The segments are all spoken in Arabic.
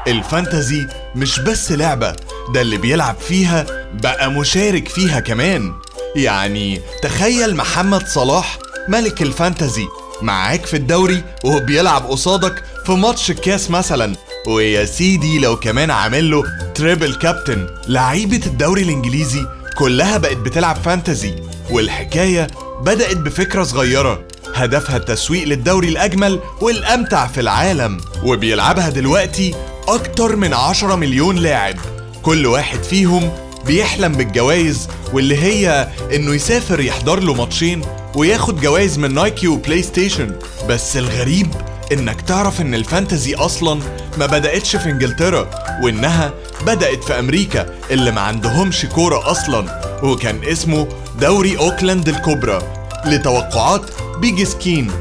الفانتزي مش بس لعبة، ده اللي بيلعب فيها بقى مشارك فيها كمان. يعني تخيل محمد صلاح ملك الفانتزي معاك في الدوري وهو بيلعب قصادك في ماتش الكاس مثلا، ويا سيدي لو كمان عامل له تريبل كابتن. لعيبة الدوري الانجليزي كلها بقت بتلعب فانتزي، والحكاية بدأت بفكرة صغيرة هدفها التسويق للدوري الأجمل والأمتع في العالم، وبيلعبها دلوقتي أكتر من 10 مليون لاعب، كل واحد فيهم بيحلم بالجوائز، واللي هي إنه يسافر يحضر له ماتشين وياخد جوائز من نايكي وبلاي ستيشن. بس الغريب إنك تعرف إن الفانتزي أصلاً ما بدأتش في إنجلترا، وإنها بدأت في أمريكا اللي ما عندهمش كورة أصلاً، وكان اسمه دوري أوكلاند الكبرى لتوقعات بيج سكين،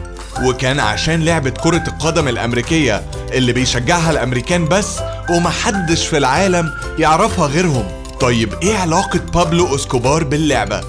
وكان عشان لعبة كرة القدم الأمريكية اللي بيشجعها الأمريكان بس، ومحدش في العالم يعرفها غيرهم. طيب إيه علاقة بابلو اسكوبار باللعبة؟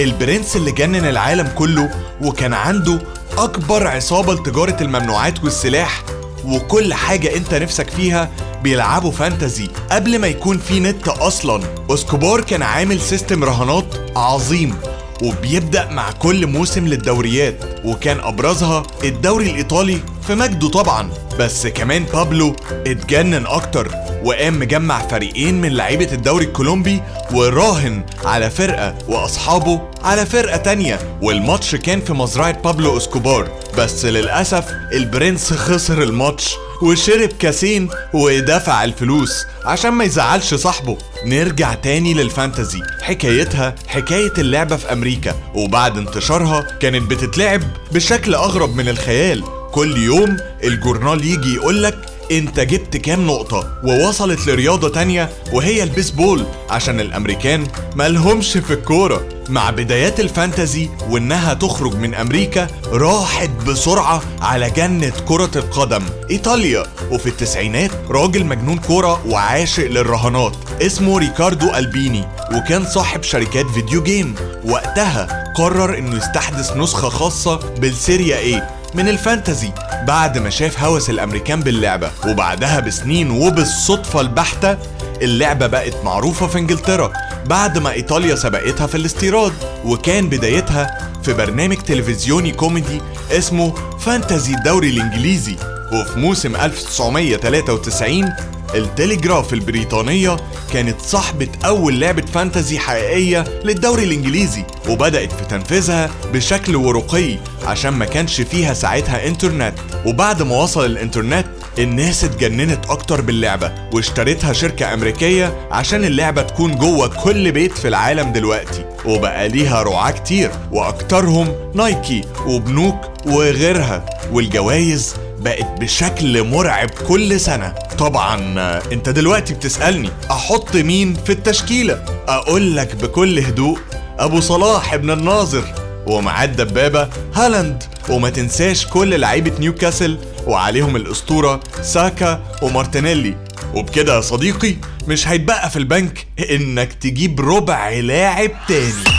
البرنس اللي جنن العالم كله وكان عنده أكبر عصابة لتجارة الممنوعات والسلاح وكل حاجة انت نفسك فيها بيلعبوا فانتزي قبل ما يكون في نت أصلا. اسكوبار كان عامل سيستم رهانات عظيم، وبيبدأ مع كل موسم للدوريات، وكان أبرزها الدوري الإيطالي في مجده طبعا. بس كمان بابلو اتجنن أكتر وقام مجمع فريقين من لعيبة الدوري الكولومبي وراهن على فرقة وأصحابه على فرقة تانية، والماتش كان في مزرعة بابلو اسكوبار. بس للأسف البرنس خسر الماتش وشرب كاسين ودفع الفلوس عشان ما يزعلش صاحبه. نرجع تاني للفانتزي، حكايتها حكاية اللعبة في أمريكا، وبعد انتشارها كانت بتتلعب بشكل أغرب من الخيال. كل يوم الجورنال يجي يقولك انت جبت كام نقطة، ووصلت لرياضة تانية وهي البيسبول عشان الامريكان مالهمش في الكورة. مع بدايات الفانتزي وانها تخرج من امريكا راحت بسرعة على جنة كرة القدم ايطاليا، وفي التسعينات راجل مجنون كورة وعاشق للرهانات اسمه ريكاردو ألبيني، وكان صاحب شركات فيديو جيم، وقتها قرر انه يستحدث نسخة خاصة بالسيريا ايه من الفانتزي بعد ما شاف هوس الامريكان باللعبة. وبعدها بسنين وبالصدفة البحتة اللعبة بقت معروفة في انجلترا بعد ما ايطاليا سبقتها في الاستيراد، وكان بدايتها في برنامج تلفزيوني كوميدي اسمه فانتزي الدوري الانجليزي. وفي موسم 1993 التليجراف البريطانية كانت صاحبة أول لعبة فانتزي حقيقية للدوري الإنجليزي، وبدأت في تنفيذها بشكل ورقي عشان ما كانش فيها ساعتها إنترنت. وبعد ما وصل الإنترنت الناس اتجننت أكتر باللعبة واشترتها شركة أمريكية عشان اللعبة تكون جوه كل بيت في العالم دلوقتي، وبقى ليها رعاة كتير وأكترهم نايكي وبنوك وغيرها، والجوائز بقت بشكل مرعب كل سنة. طبعا انت دلوقتي بتسألني احط مين في التشكيلة، اقولك بكل هدوء ابو صلاح ابن الناظر، ومعاه الدبابة هالاند، وما تنساش كل لعيبة نيوكاسل وعليهم الاسطورة ساكا ومارتينيلي. وبكده يا صديقي مش هيتبقى في البنك انك تجيب ربع لاعب تاني.